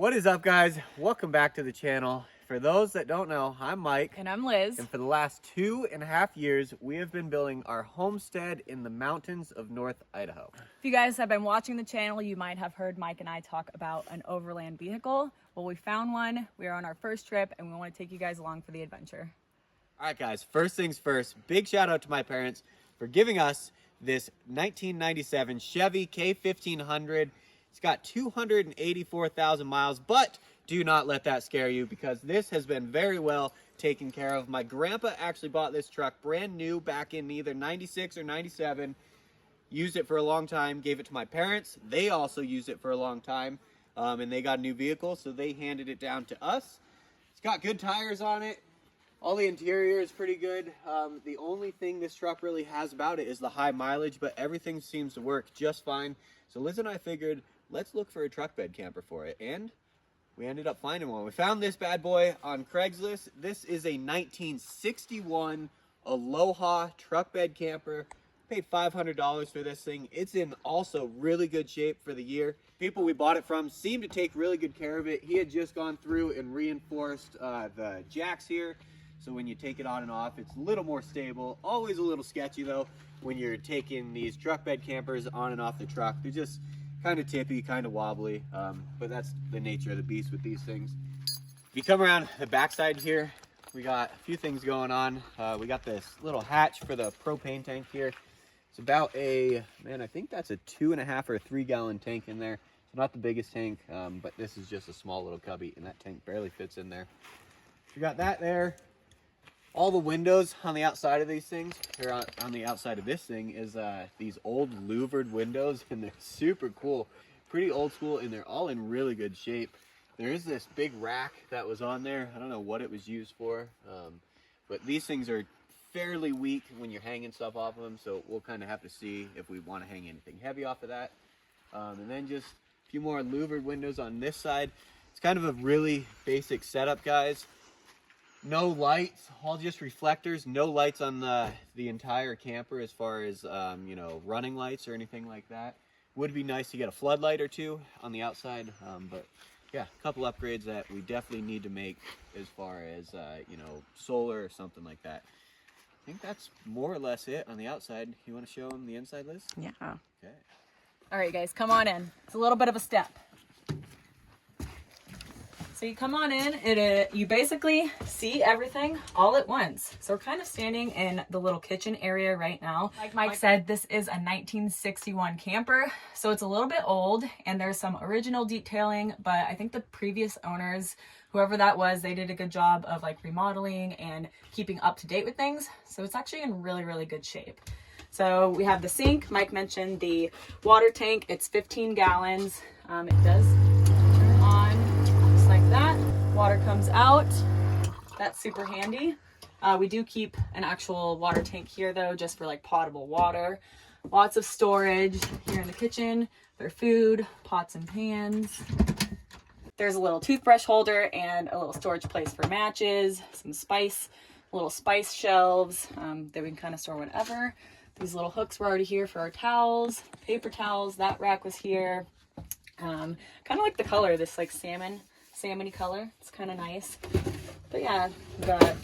What is up, guys? Welcome back to the channel. For those that don't know, I'm Mike. And I'm Liz. And for the last 2.5 years, we have been building our homestead in the mountains of North Idaho. If you guys have been watching the channel, you might have heard Mike and I talk about an overland vehicle. Well, we found one. We are on our first trip and we want to take you guys along for the adventure. All right, guys, first things first, big shout out to my parents for giving us this 1997 Chevy K1500. It's got 284,000 miles, but do not let that scare you because this has been very well taken care of. My grandpa actually bought this truck brand new back in either 96 or 97. Used it for a long time, gave it to my parents. They also used it for a long time, and they got a new vehicle, so they handed it down to us. It's got good tires on it. All the interior is pretty good. The only thing this truck really has about it is the high mileage, but everything seems to work just fine. So Liz and I figured, let's look for a truck bed camper for it, and we ended up finding one. We found this bad boy on Craigslist. This is a 1961 Aloha truck bed camper. Paid $500 for this thing. It's in also really good shape for the year. People we bought it from seem to take really good care of it. He had just gone through and reinforced the jacks here. So when you take it on and off, it's a little more stable. Always a little sketchy though when you're taking these truck bed campers on and off the truck. They're just kind of tippy, kind of wobbly, but that's the nature of the beast with these things. If you come around the backside here, we got a few things going on. We got this little hatch for the propane tank here. It's about a, man, I think that's a 2.5 or 3 gallon tank in there. It's not the biggest tank, but this is just a small little cubby, and that tank barely fits in there. We got that there. All the windows on the outside of these things, or on the outside of this thing, is these old louvered windows, and they're super cool. Pretty old school, and they're all in really good shape. There is this big rack that was on there. I don't know what it was used for, but these things are fairly weak when you're hanging stuff off of them, so we'll kind of have to see if we want to hang anything heavy off of that. And then just a few more louvered windows on this side. It's kind of a really basic setup, guys. No lights, all just reflectors. No lights on the entire camper as far as you know, running lights or anything like that. Would be nice to get a floodlight or two on the outside, but yeah, a couple upgrades that we definitely need to make as far as you know, solar or something like that. I think that's more or less it on the outside. You want to show them the inside, Liz? Yeah. Okay. All right, guys, come on in. It's a little bit of a step. So you come on in, you basically see everything all at once. So we're kind of standing in the little kitchen area right now. Like Mike said, this is a 1961 camper, so it's a little bit old and there's some original detailing, but I think the previous owners, whoever that was, they did a good job of like remodeling and keeping up to date with things. So it's actually in really, really good shape. So we have the sink. Mike mentioned the water tank. It's 15 gallons. It does turn on just like that. Water comes out. That's super handy. We do keep an actual water tank here though, just for like potable water. Lots of storage here in the kitchen for food, pots and pans. There's a little toothbrush holder and a little storage place for matches, some spice, little spice shelves that we can kind of store whatever. These little hooks were already here for our towels, paper towels. That rack was here. Kind of like the color, this like salmon-y color. It's kind of nice. But yeah, we've got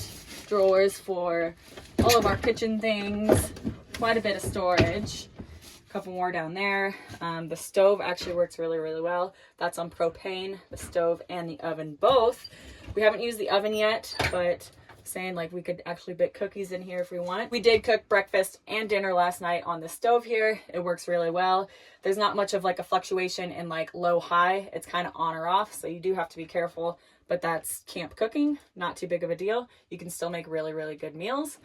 drawers for all of our kitchen things. Quite a bit of storage. A couple more down there. The stove actually works really, really well. That's on propane, the stove and the oven both. We haven't used the oven yet, but saying like we could actually bake cookies in here if we want. We did cook breakfast and dinner last night on the stove here. It works really well. There's not much of like a fluctuation in like low high. It's kind of on or off, so you do have to be careful, but that's camp cooking, not too big of a deal. You can still make really, really good meals.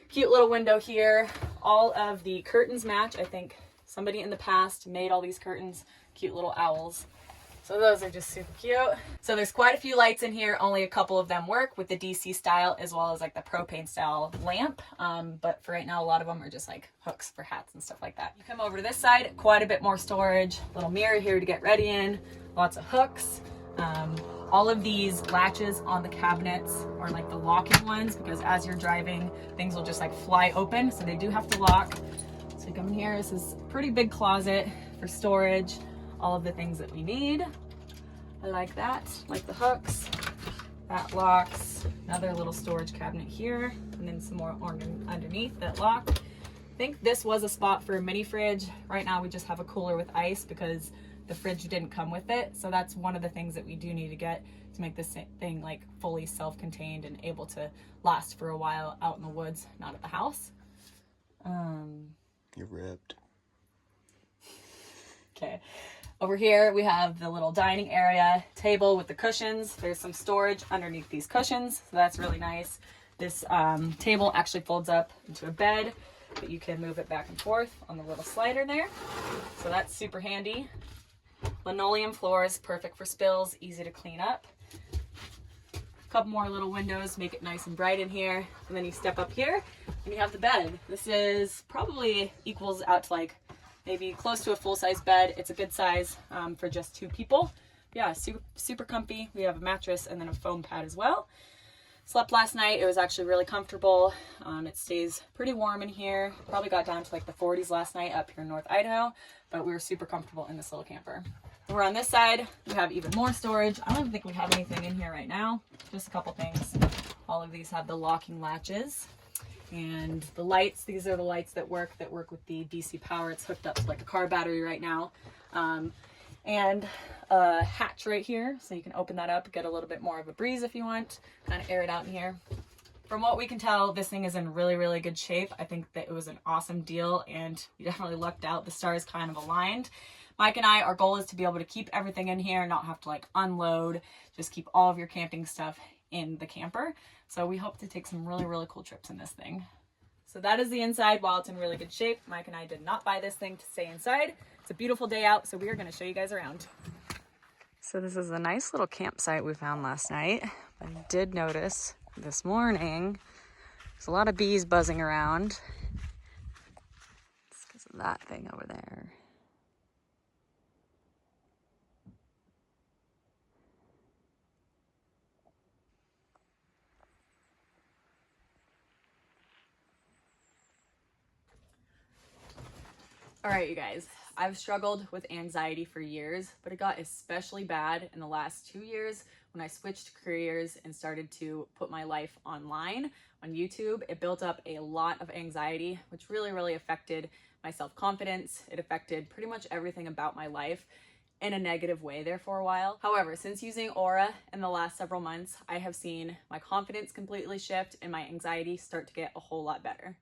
Cute little window here. All of the curtains match. I think somebody in the past made all these curtains. Cute little owls. So those are just super cute. So there's quite a few lights in here. Only a couple of them work with the DC style as well as like the propane style lamp. But for right now, a lot of them are just like hooks for hats and stuff like that. You come over to this side, quite a bit more storage. Little mirror here to get ready in. Lots of hooks. All of these latches on the cabinets are like the locking ones because as you're driving, things will just like fly open. So they do have to lock. So you come in here, this is a pretty big closet for storage. All of the things that we need. I like that, like the hooks. That locks. Another little storage cabinet here, and then some more underneath that lock. I think this was a spot for a mini fridge. Right now we just have a cooler with ice because the fridge didn't come with it. So that's one of the things that we do need to get to make this thing like fully self-contained and able to last for a while out in the woods, not at the house. You're ripped. Okay. Over here we have the little dining area table with the cushions. There's some storage underneath these cushions, so that's really nice. This table actually folds up into a bed, but you can move it back and forth on the little slider there. So that's super handy. Linoleum floors, perfect for spills, easy to clean up. A couple more little windows, make it nice and bright in here. And then you step up here and you have the bed. This is probably equals out to like maybe close to a full-size bed. It's a good size for just 2 people. Yeah, super comfy. We have a mattress and then a foam pad as well. Slept last night. It was actually really comfortable. It stays pretty warm in here. Probably got down to like the 40s last night up here in North Idaho, but we were super comfortable in this little camper. We're on this side. We have even more storage. I don't even think we have anything in here right now. Just a couple things. All of these have the locking latches. And the lights, these are the lights that work with the DC power. It's hooked up to like a car battery right now. And a hatch right here, so you can open that up, get a little bit more of a breeze if you want, kind of air it out in here. From what we can tell, this thing is in really, really good shape. I think that it was an awesome deal and you definitely lucked out. The stars kind of aligned. Mike and I, our goal is to be able to keep everything in here, not have to like unload, just keep all of your camping stuff in the camper. So we hope to take some really, really cool trips in this thing. So that is the inside. While it's in really good shape, Mike and I did not buy this thing to stay inside. It's a beautiful day out, so we are going to show you guys around. So this is a nice little campsite we found last night. But I did notice this morning there's a lot of bees buzzing around. It's because of that thing over there. All right, you guys, I've struggled with anxiety for years, but it got especially bad in the last 2 years when I switched careers and started to put my life online on YouTube. It built up a lot of anxiety, which really, really affected my self-confidence. It affected pretty much everything about my life in a negative way there for a while. However, since using Aura in the last several months, I have seen my confidence completely shift and my anxiety start to get a whole lot better.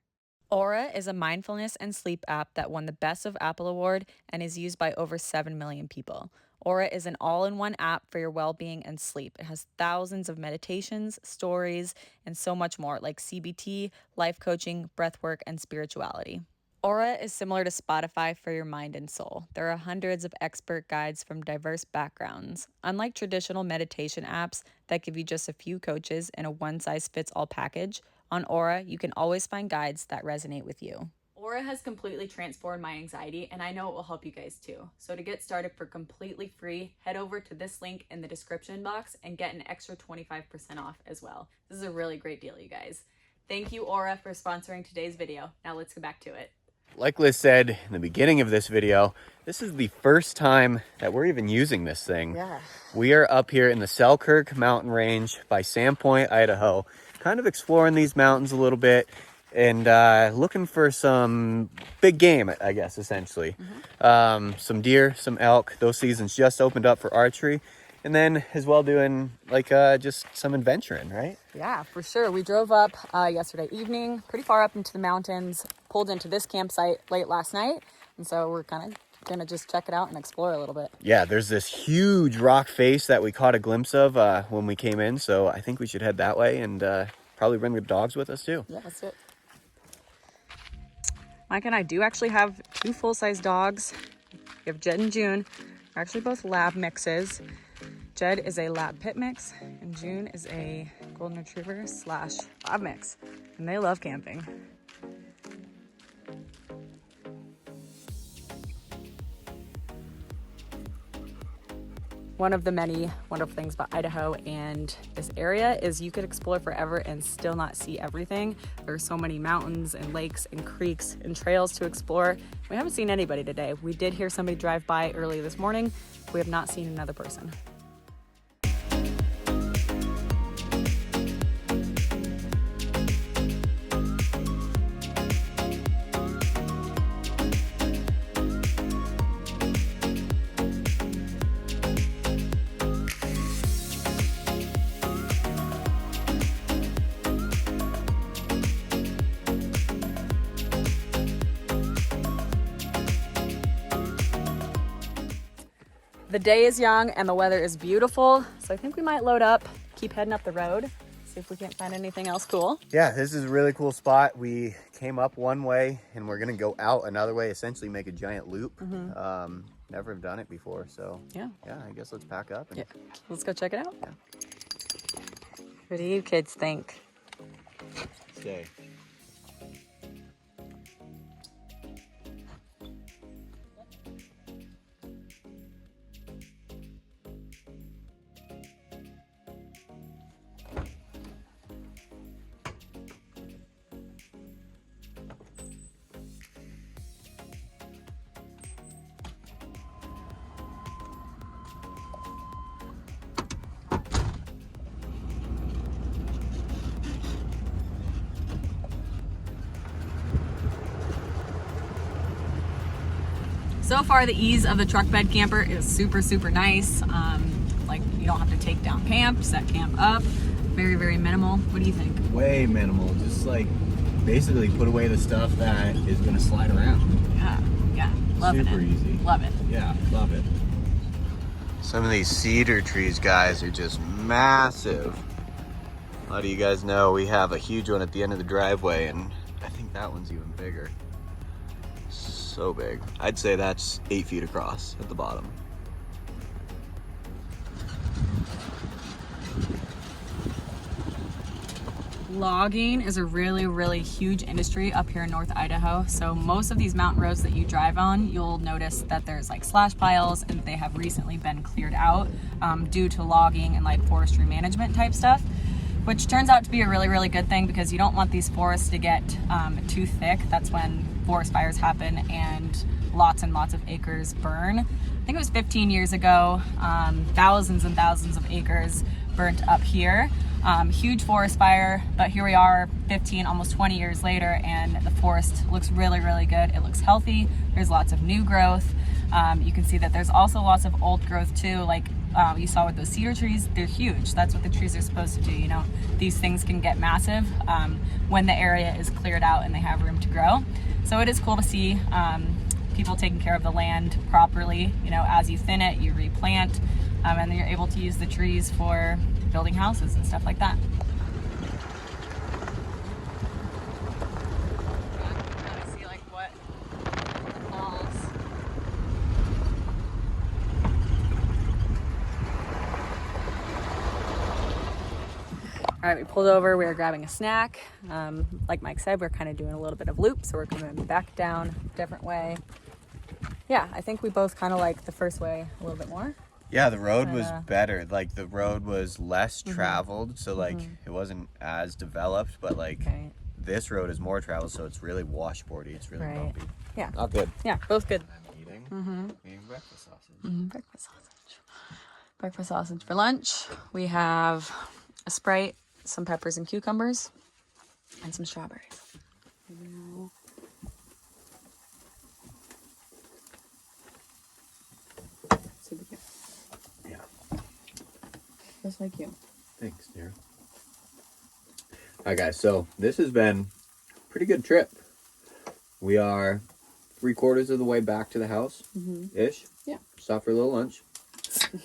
Aura is a mindfulness and sleep app that won the Best of Apple Award and is used by over 7 million people. Aura is an all-in-one app for your well-being and sleep. It has thousands of meditations, stories, and so much more like CBT, life coaching, breathwork, and spirituality. Aura is similar to Spotify for your mind and soul. There are hundreds of expert guides from diverse backgrounds. Unlike traditional meditation apps that give you just a few coaches in a one-size-fits-all package, on Aura, you can always find guides that resonate with you. Aura has completely transformed my anxiety, and I know it will help you guys too. So to get started for completely free, head over to this link in the description box and get an extra 25% off as well. This is a really great deal, you guys. Thank you, Aura, for sponsoring today's video. Now let's get back to it. Like Liz said in the beginning of this video, this is the first time that we're even using this thing. Yeah. We are up here in the Selkirk mountain range by Sandpoint, Idaho, kind of exploring these mountains a little bit and looking for some big game, I guess, essentially. Some deer, some elk. Those seasons just opened up for archery. And then as well doing like just some adventuring, right? Yeah, for sure. We drove up yesterday evening, pretty far up into the mountains, pulled into this campsite late last night. And so we're kind of gonna just check it out and explore a little bit. Yeah, there's this huge rock face that we caught a glimpse of when we came in. So I think we should head that way and probably bring the dogs with us too. Yeah, let's do it. Mike and I do actually have 2 full-size dogs. We have Jed and June. They're actually both lab mixes. Jed is a lab pit mix and June is a golden retriever / lab mix. And they love camping. One of the many wonderful things about Idaho and this area is you could explore forever and still not see everything. There are so many mountains and lakes and creeks and trails to explore. We haven't seen anybody today. We did hear somebody drive by early this morning. We have not seen another person. The day is young and the weather is beautiful. So I think we might load up, keep heading up the road, see if we can't find anything else cool. Yeah, this is a really cool spot. We came up one way and we're gonna go out another way, essentially make a giant loop. Never have done it before, so yeah, I guess let's pack up and Let's go check it out. Yeah. What do you kids think? stay. So far, the ease of the truck bed camper is super, super nice. Like, you don't have to take down camp, set camp up. Very, very minimal. What do you think? Way minimal. Just like basically put away the stuff that is gonna slide around. Yeah, loving it. Super easy. Love it. Yeah, love it. Some of these cedar trees, guys, are just massive. A lot of you guys know we have a huge one at the end of the driveway, and I think that one's even bigger. So big. I'd say that's 8 feet across at the bottom. Logging is a really, really huge industry up here in North Idaho. So most of these mountain roads that you drive on, you'll notice that there's like slash piles and they have recently been cleared out due to logging and like forestry management type stuff, which turns out to be a really, really good thing because you don't want these forests to get too thick. That's when forest fires happen and lots and lots of acres burn. I think it was 15 years ago, thousands and thousands of acres burnt up here. Huge forest fire, but here we are 15, almost 20 years later, and the forest looks really, really good. It looks healthy. There's lots of new growth. You can see that there's also lots of old growth too, like you saw with those cedar trees. They're huge. That's what the trees are supposed to do. You know, these things can get massive when the area is cleared out and they have room to grow. So it is cool to see people taking care of the land properly. You know, as you thin it, you replant, and then you're able to use the trees for building houses and stuff like that. Really see like what falls. All right, we pulled over. We were grabbing a snack. Like Mike said, we're kind of doing a little bit of loop, so we're coming back down a different way. Yeah, I think we both kind of like the first way a little bit more. Yeah, the road was better. Like the road was less traveled, so like it wasn't as developed, but like this road is more traveled, so it's really washboardy. It's really bumpy. Yeah. Not good. Yeah, both good. I'm eating, eating breakfast sausage. Breakfast sausage. Breakfast sausage for lunch. We have a Sprite, some peppers and cucumbers, and some strawberries. Super good. Yeah. Just like you. Thanks, dear. Alright guys, so this has been a pretty good trip. We are 3/4 of the way back to the house, ish. Yeah. Stopped for a little lunch.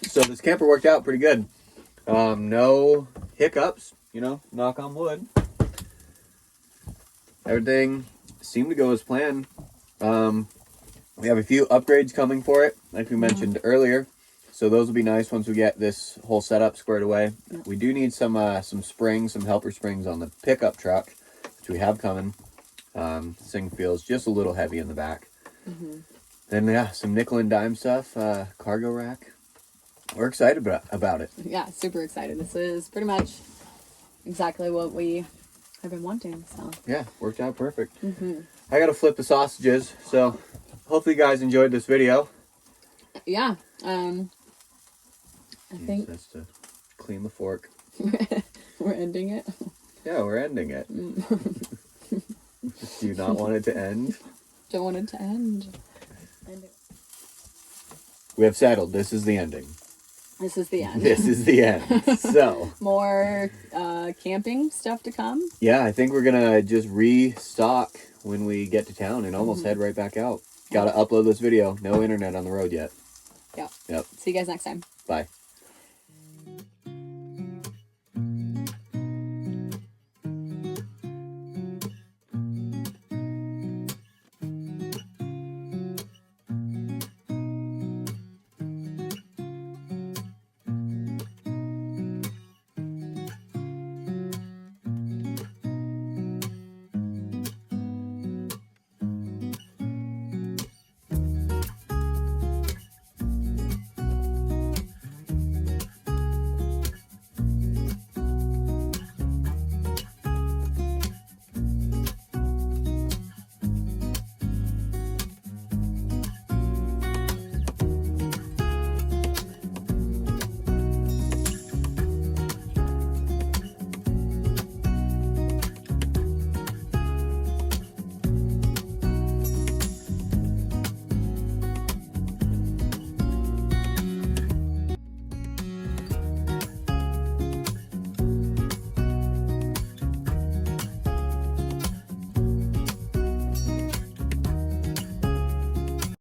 So this camper worked out pretty good. No hiccups, you know, knock on wood. Everything seemed to go as planned. We have a few upgrades coming for it, like we mentioned earlier. So those will be nice once we get this whole setup squared away. We do need some springs, some helper springs on the pickup truck, which we have coming. This thing feels just a little heavy in the back. Then yeah, some nickel and dime stuff, cargo rack. We're excited about it. Yeah, super excited. This is pretty much exactly what we have been wanting. So yeah, worked out perfect. I gotta flip the sausages, so hopefully you guys enjoyed this video. Yeah, I think that's to clean the fork. we're ending it. Yeah, we're ending it. Do you not want it to end? Don't want it to end. We have settled. This is the ending. This is the end. This is the end. So more camping stuff to come. Yeah, I think we're gonna just restock when we get to town and almost head right back out. Gotta upload this video. No internet on the road yet. Yeah. Yep. See you guys next time. Bye.